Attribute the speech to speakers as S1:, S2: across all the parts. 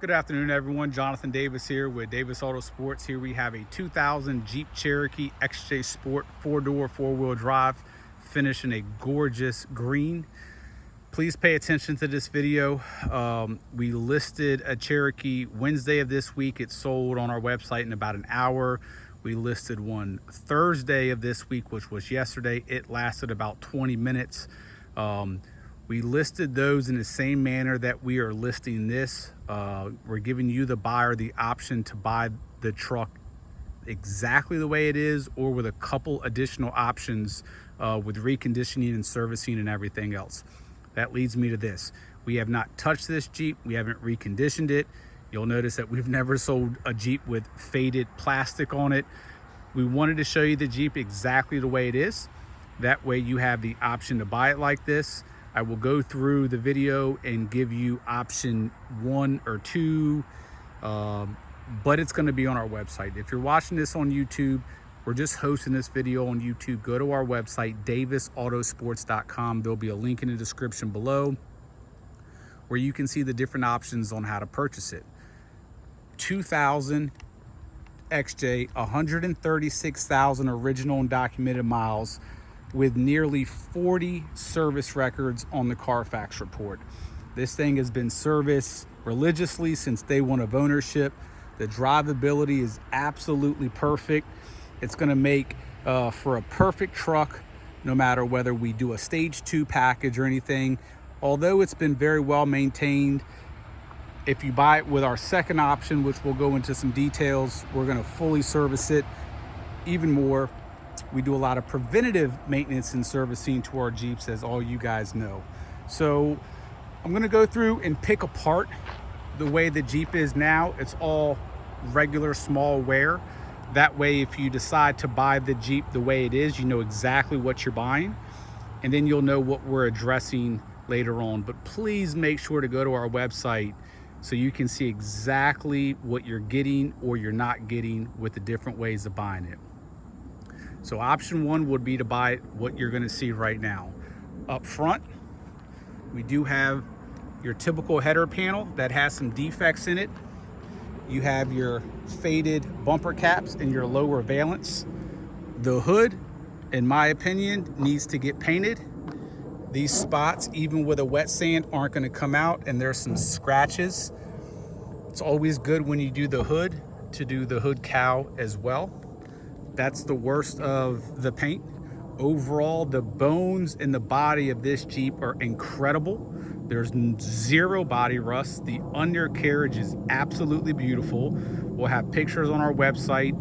S1: Good afternoon, everyone. Jonathan Davis here with Davis Autosports. Here we have a 2000 Jeep Cherokee XJ Sport 4-door, 4-wheel drive, finished in a gorgeous green. Please pay attention to this video. We listed a Cherokee Wednesday of this week. It sold on our website in about an hour. We listed one Thursday of this week, which was yesterday. It lasted about 20 minutes. We listed those in the same manner that we are listing this. We're giving you, the buyer, the option to buy the truck exactly the way it is, or with a couple additional options with reconditioning and servicing and everything else. That leads me to this. We have not touched this Jeep. We haven't reconditioned it. You'll notice that we've never sold a Jeep with faded plastic on it. We wanted to show you the Jeep exactly the way it is. That way you have the option to buy it like this. I will go through the video and give you option 1 or 2, but it's going to be on our website. If you're watching this on YouTube, we're just hosting this video on YouTube. Go to our website, davisautosports.com. There'll be a link in the description below where you can see the different options on how to purchase it. 2000 XJ, 136,000 original and documented miles, with nearly 40 service records on the Carfax report. This thing has been serviced religiously since day one of ownership. The drivability is absolutely perfect. It's gonna make for a perfect truck, no matter whether we do a stage 2 package or anything. Although it's been very well maintained, if you buy it with our second option, which we'll go into some details, we're gonna fully service it even more. We do a lot of preventative maintenance and servicing to our Jeeps, as all you guys know. So I'm gonna go through and pick apart the way the Jeep is now. It's all regular small wear. That way, if you decide to buy the Jeep the way it is, you know exactly what you're buying, and then you'll know what we're addressing later on. But please make sure to go to our website so you can see exactly what you're getting or you're not getting with the different ways of buying it. So option 1 would be to buy what you're gonna see right now. Up front, we do have your typical header panel that has some defects in it. You have your faded bumper caps and your lower valance. The hood, in my opinion, needs to get painted. These spots, even with a wet sand, aren't gonna come out, and there's some scratches. It's always good when you do the hood to do the hood cowl as well. That's the worst of the paint. Overall, the bones in the body of this Jeep are incredible. There's zero body rust. The undercarriage is absolutely beautiful. We'll have pictures on our website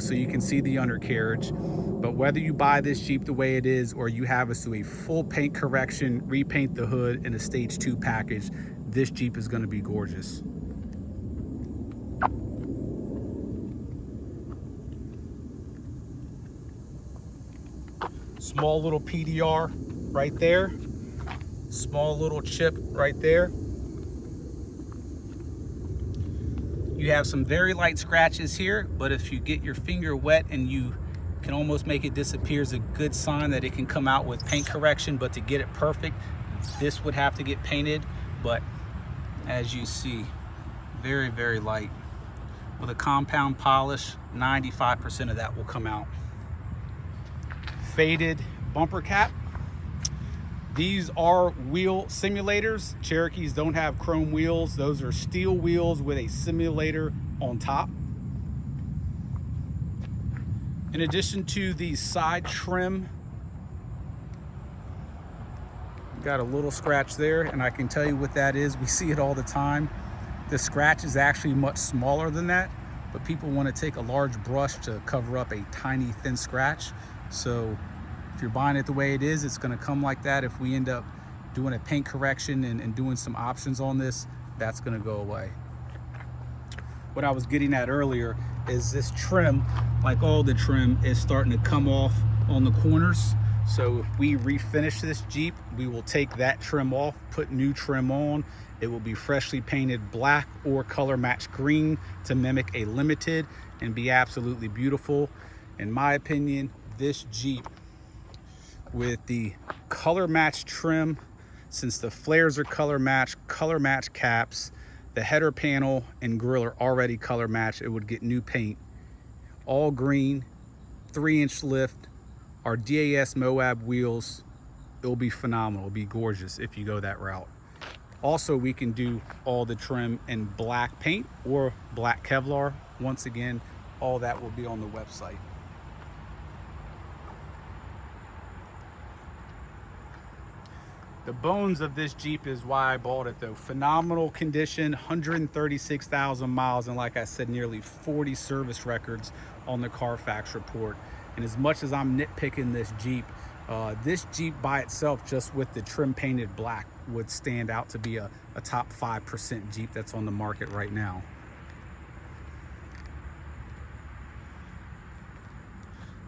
S1: so you can see the undercarriage. But whether you buy this Jeep the way it is, or you have us do a full paint correction, repaint the hood in a stage 2 package, this Jeep is gonna be gorgeous. Small little PDR right there. Small little chip right there. You have some very light scratches here, but if you get your finger wet and you can almost make it disappear, is a good sign that it can come out with paint correction. But to get it perfect, this would have to get painted. But as you see, very, very light. With a compound polish, 95% of that will come out. Faded bumper cap. These are wheel simulators. Cherokees don't have chrome wheels. Those are steel wheels with a simulator on top. In addition to the side trim, got a little scratch there, and I can tell you what that is. We see it all the time. The scratch is actually much smaller than that, but people want to take a large brush to cover up a tiny thin scratch. So if you're buying it the way it is, it's going to come like that. If we end up doing a paint correction and doing some options on this, that's going to go away. What I was getting at earlier is this trim, like all the trim, is starting to come off on the corners. So if we refinish this Jeep, we will take that trim off, put new trim on. It will be freshly painted black or color match green to mimic a limited and be absolutely beautiful. In my opinion, this Jeep with the color match trim, since the flares are color match caps, The header panel and grill are already color matched. It would get new paint, all green, 3-inch lift, our DAS Moab wheels. It'll be phenomenal. It'll be gorgeous if you go that route. Also, we can do all the trim in black paint or black Kevlar. Once again, all that will be on the website. The bones of this Jeep is why I bought it though. Phenomenal condition, 136,000 miles, and like I said, nearly 40 service records on the Carfax report. And as much as I'm nitpicking this Jeep by itself, just with the trim painted black, would stand out to be a top 5% Jeep that's on the market right now.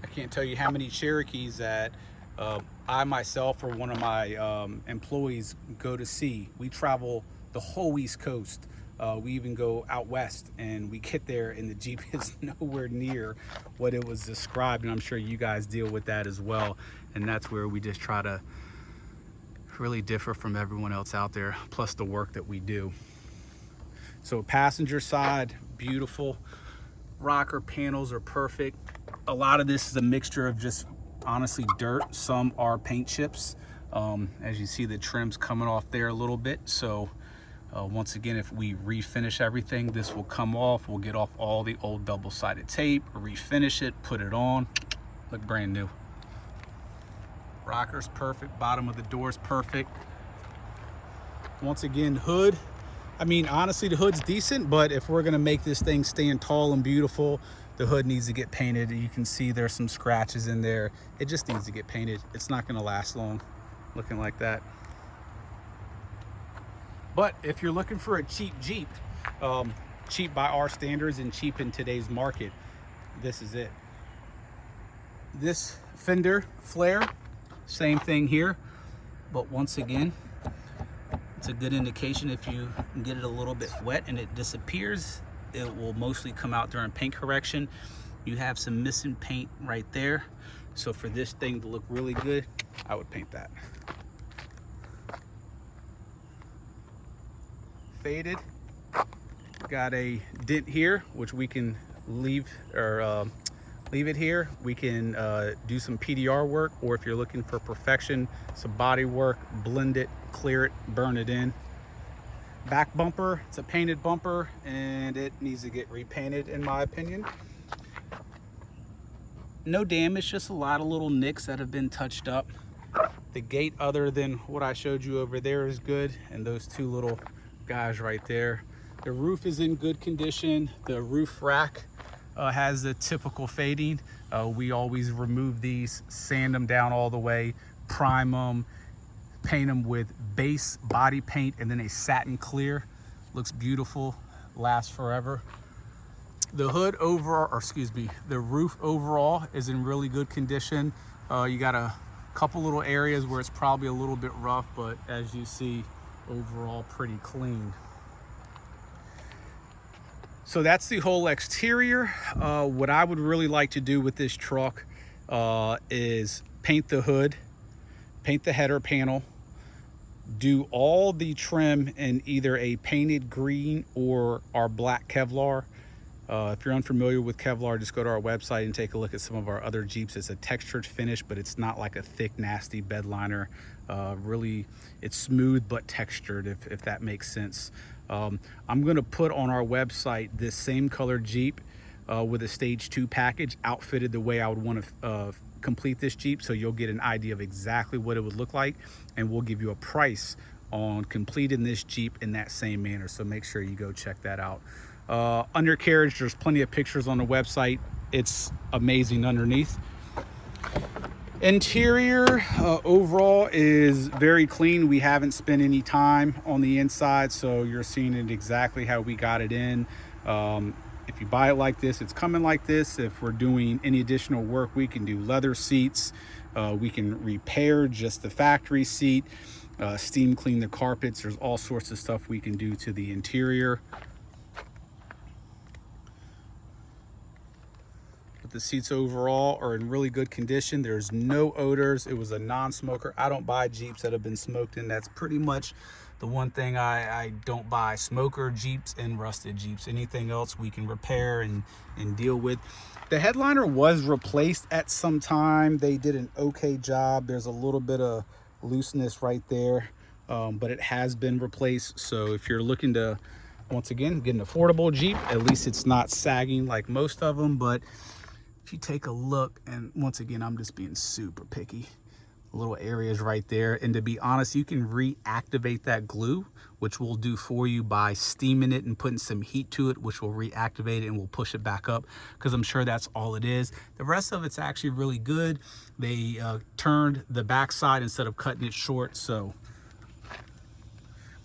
S1: I can't tell you how many Cherokees that I myself or one of my employees go to see. We travel the whole East Coast. We even go out west, and we get there and the Jeep is nowhere near what it was described, and I'm sure you guys deal with that as well. And that's where we just try to really differ from everyone else out there, plus the work that we do. So passenger side, beautiful. Rocker panels are perfect. A lot of this is a mixture of just honestly dirt. Some are paint chips. As you see, the trim's coming off there a little bit. So once again, if we refinish everything, this will come off. We'll get off all the old double-sided tape, refinish it, put it on, look brand new. Rocker's perfect, bottom of the door's perfect. Once again, hood, I mean, honestly, the hood's decent, but if we're gonna make this thing stand tall and beautiful, the hood needs to get painted. You can see there's some scratches in there. It just needs to get painted. It's not gonna last long looking like that. But if you're looking for a cheap Jeep, cheap by our standards and cheap in today's market, this is it. This fender flare, same thing here, but once again, it's a good indication. If you get it a little bit wet and it disappears, it will mostly come out during paint correction. You have some missing paint right there. So for this thing to look really good, I would paint that. Faded. Got a dent here, which we can leave it here. We can do some PDR work, or if you're looking for perfection, some body work, blend it, clear it, burn it in. Back bumper, it's a painted bumper and it needs to get repainted in my opinion. No damage, just a lot of little nicks that have been touched up. The gate, other than what I showed you over there, is good, and those two little guys right there. The roof is in good condition. The roof rack has the typical fading. We always remove these, sand them down all the way, prime them, paint them with base body paint, and then a satin clear. Looks beautiful, lasts forever. The hood overall, or excuse me, the roof overall is in really good condition. You got a couple little areas where it's probably a little bit rough, but as you see, overall pretty clean. So that's the whole exterior. What I would really like to do with this truck is paint the hood, paint the header panel, do all the trim in either a painted green or our black Kevlar. If you're unfamiliar with Kevlar, just go to our website and take a look at some of our other Jeeps. It's a textured finish, but it's not like a thick, nasty bed liner. Really, it's smooth but textured, if that makes sense. I'm gonna put on our website this same color Jeep with a stage 2 package, outfitted the way I would want to complete this Jeep, so you'll get an idea of exactly what it would look like, and we'll give you a price on completing this Jeep in that same manner. So make sure you go check that out. Undercarriage, there's plenty of pictures on the website. It's amazing underneath. Interior overall is very clean. We haven't spent any time on the inside, so you're seeing it exactly how we got it in. If you buy it like this, it's coming like this. If we're doing any additional work, we can do leather seats. We can repair just the factory seat, steam clean the carpets. There's all sorts of stuff we can do to the interior. But the seats overall are in really good condition. There's no odors. It was a non-smoker. I don't buy Jeeps that have been smoked in. That's pretty much The one thing I don't buy, smoker Jeeps and rusted Jeeps. Anything else we can repair and deal with. The headliner was replaced at some time. They did an okay job. There's a little bit of looseness right there, but it has been replaced. So if you're looking to, once again, get an affordable Jeep, at least it's not sagging like most of them. But if you take a look, and once again, I'm just being super picky, little areas right there. And to be honest, you can reactivate that glue, which we'll do for you by steaming it and putting some heat to it, which will reactivate it and we'll push it back up, because I'm sure that's all it is. The rest of it's actually really good. They turned the backside instead of cutting it short. So,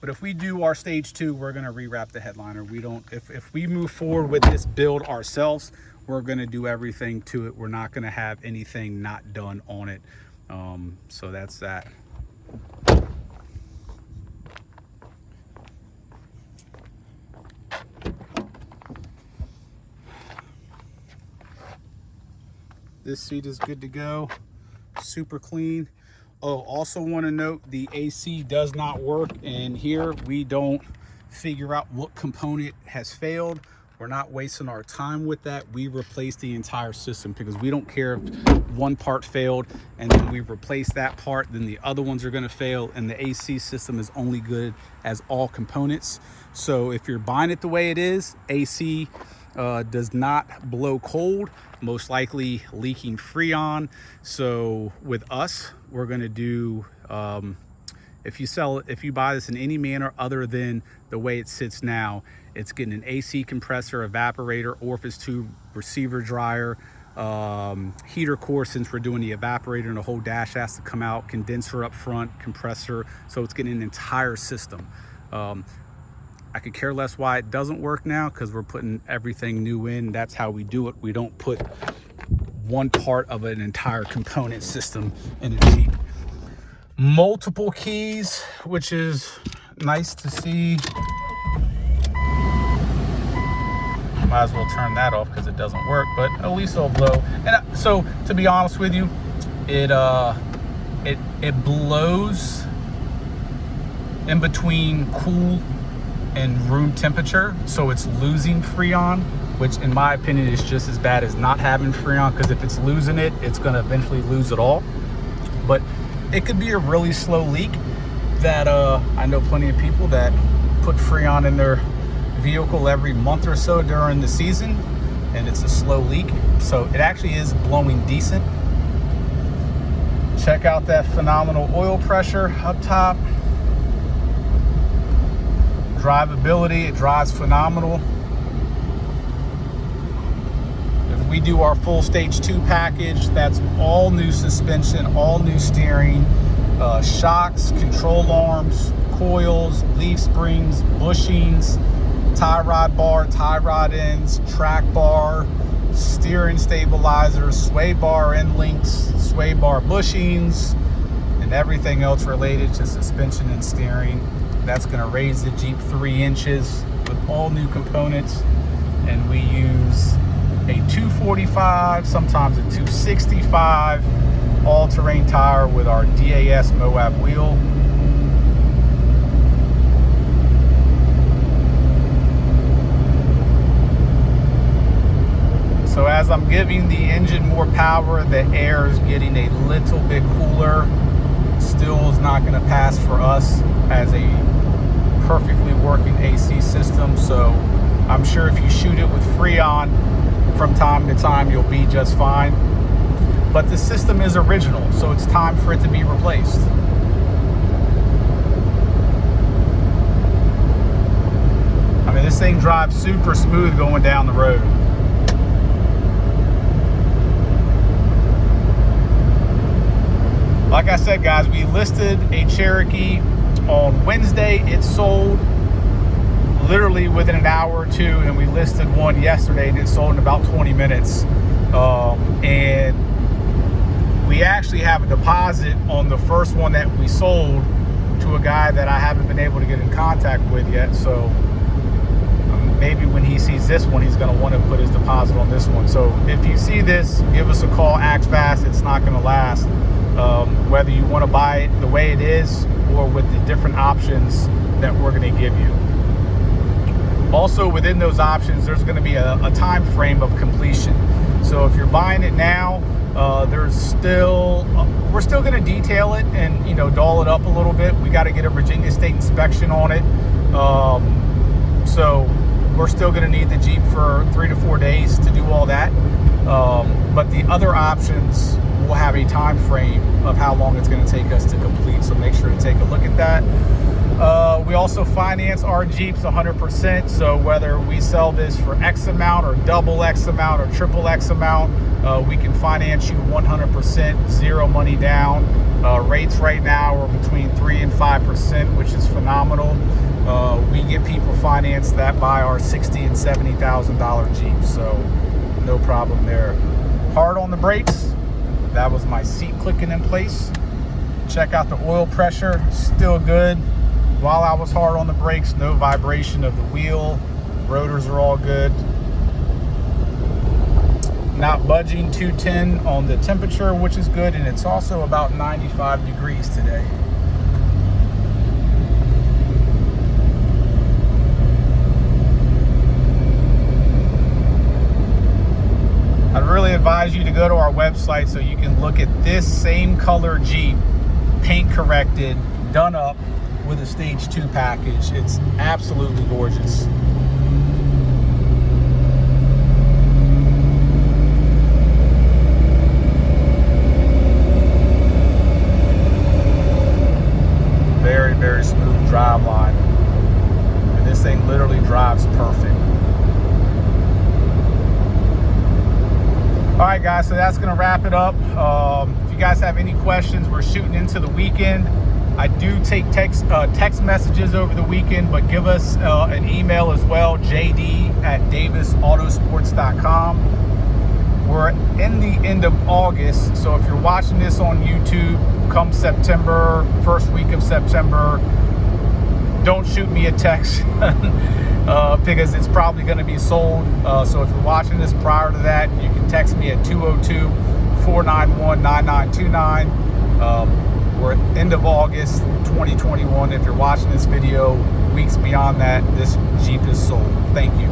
S1: but if we do our stage 2, we're going to rewrap the headliner. We don't, if we move forward with this build ourselves, we're going to do everything to it. We're not going to have anything not done on it. So that's that. This seat is good to go, super clean. Oh, also want to note the AC does not work, and here we don't figure out what component has failed. We're not wasting our time with that. We replace the entire system, because we don't care if one part failed and then we replace that part, then the other ones are going to fail, and the AC system is only good as all components. So if you're buying it the way it is, AC does not blow cold, most likely leaking Freon. So with us, we're going to do, if you buy this in any manner other than the way it sits now, it's getting an AC compressor, evaporator, orifice tube, receiver dryer, heater core, since we're doing the evaporator and the whole dash has to come out, condenser up front, compressor. So it's getting an entire system. I could care less why it doesn't work now, because we're putting everything new in. That's how we do it. We don't put one part of an entire component system in a Jeep. Multiple keys, which is nice to see. Might as well turn that off because it doesn't work, but at least it'll blow. And so, to be honest with you, it blows in between cool and room temperature, so it's losing Freon, which in my opinion is just as bad as not having Freon, because if it's losing it, it's going to eventually lose it all. But it could be a really slow leak that I know plenty of people that put Freon in their vehicle every month or so during the season, and it's a slow leak. So it actually is blowing decent. Check out that phenomenal oil pressure up top. Drivability, it drives phenomenal. If we do our full stage 2 package, that's all new suspension, all new steering, shocks, control arms, coils, leaf springs, bushings, tie rod bar, tie rod ends, track bar, steering stabilizers, sway bar end links, sway bar bushings, and everything else related to suspension and steering. That's going to raise the Jeep 3 inches with all new components. And we use a 245, sometimes a 265 all-terrain tire with our DAS Moab wheel. So as I'm giving the engine more power, the air is getting a little bit cooler. Still is not going to pass for us as a perfectly working AC system. So I'm sure if you shoot it with Freon from time to time, you'll be just fine. But the system is original, so it's time for it to be replaced. I mean, this thing drives super smooth going down the road. Like I said, guys, we listed a Cherokee on Wednesday. It sold literally within an hour or two, and we listed one yesterday and it sold in about 20 minutes. And we actually have a deposit on the first one that we sold to a guy that I haven't been able to get in contact with yet. So maybe when he sees this one, he's going to want to put his deposit on this one. So if you see this, give us a call, act fast. It's not going to last. Whether you want to buy it the way it is or with the different options that we're going to give you. Also, within those options, there's going to be a time frame of completion. So if you're buying it now, we're still going to detail it and, you know, doll it up a little bit. We got to get a Virginia State inspection on it. So we're still going to need the Jeep for 3 to 4 days to do all that. But the other options will have a time frame of how long it's going to take us to complete. So make sure to take a look at that. We also finance our Jeeps 100%. So whether we sell this for X amount or double X amount or triple X amount, we can finance you 100%, zero money down. Rates right now are between 3 and 5%, which is phenomenal. We get people financed that buy our $60,000 and $70,000 Jeeps, so no problem there. Hard on the brakes. That was my seat clicking in place. Check out the oil pressure, still good. While I was hard on the brakes, no vibration of the wheel. Rotors are all good. Not budging 210 on the temperature, which is good, and it's also about 95 degrees today. I'd really advise you to go to our website so you can look at this same color Jeep, paint corrected, done up with a stage 2 package. It's absolutely gorgeous. Very, very smooth drive line. And this thing literally drives perfect. All right, guys, so that's gonna wrap it up. If you guys have any questions, we're shooting into the weekend. I do take text messages over the weekend, but give us an email as well, jd@davisautosports.com. We're in the end of August, so if you're watching this on YouTube come September, first week of September, don't shoot me a text because it's probably going to be sold. So if you're watching this prior to that, you can text me at 202-491-9929. We're at end of August 2021. If you're watching this video weeks beyond that, this Jeep is sold. Thank you.